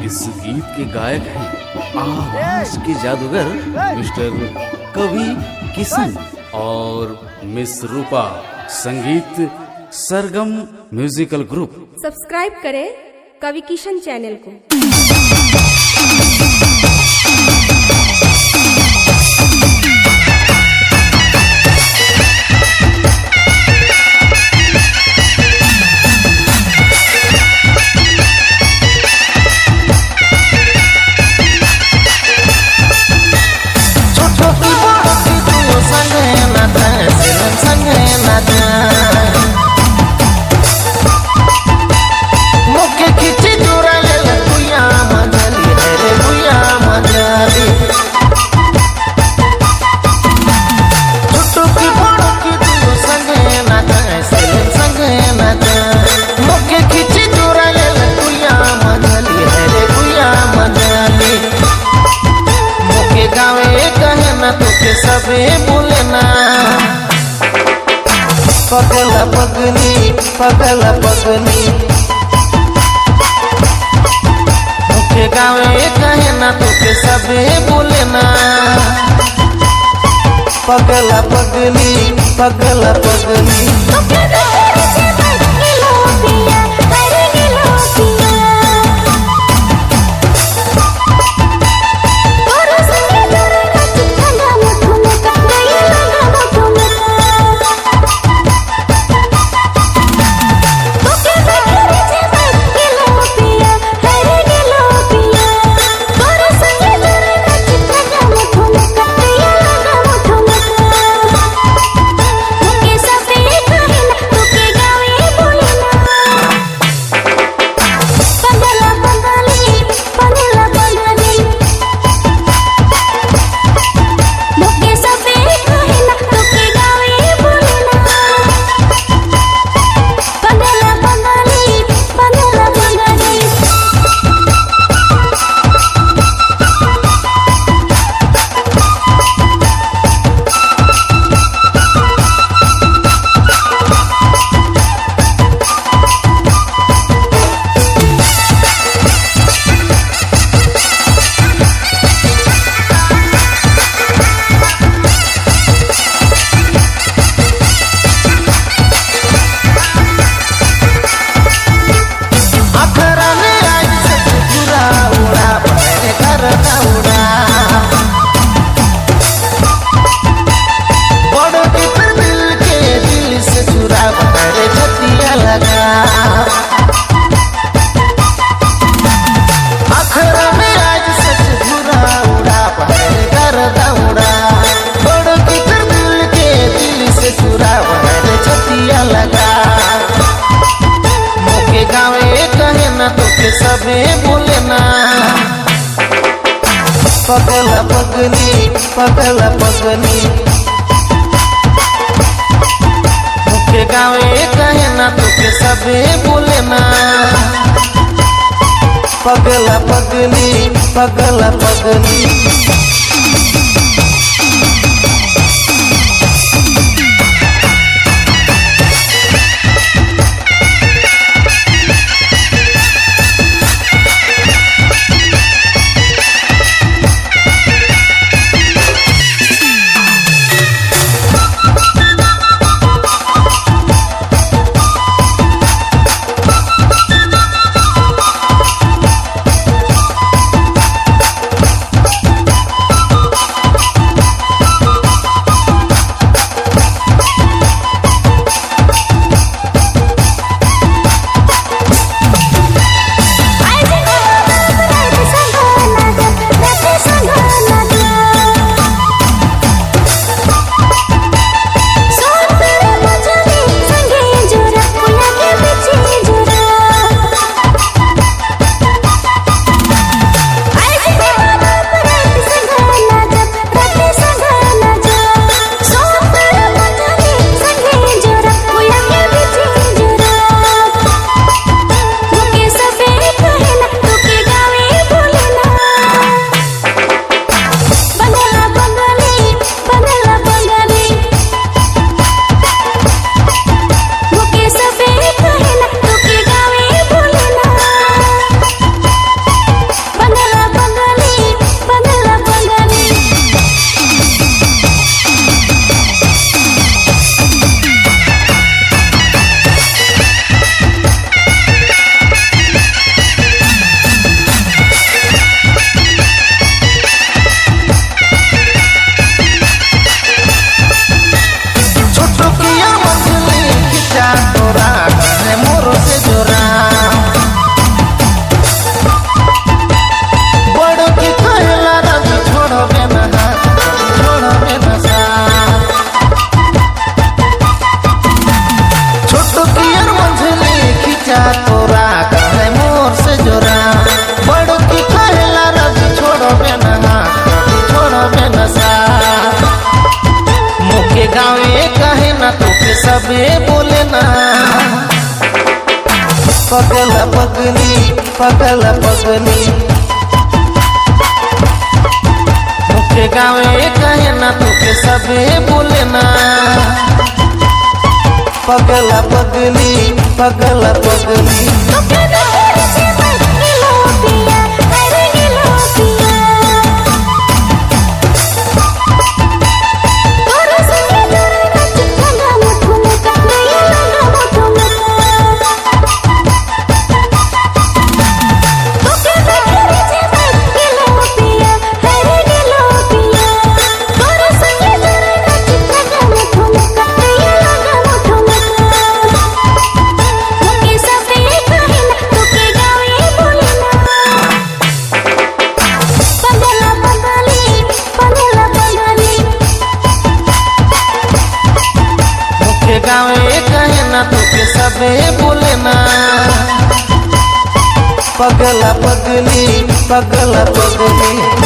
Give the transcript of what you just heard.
इस गीत के गायक हैं आवाज के जादूगर मिस्टर कवि किशन और मिस रूपा। संगीत सरगम म्यूजिकल ग्रुप। सब्सक्राइब करें कवि किशन चैनल को। सबे बोलना पगला पगली पगला पगली मुझे गावे कहे ना तुके सबे बोलना पगला पगली पगला पगली। सबे बोलना पगला पगली पगला पगली मुझे गावे कहे ना तुके सबे बोलना पगला पगली पगला पगली। पगल पगली मुखे गावे कहे ना तुके सबे बोले ना पगल पगली पगल पगली गावे कहे ना तुके सबे बोले ना पगल पगली पगल पगली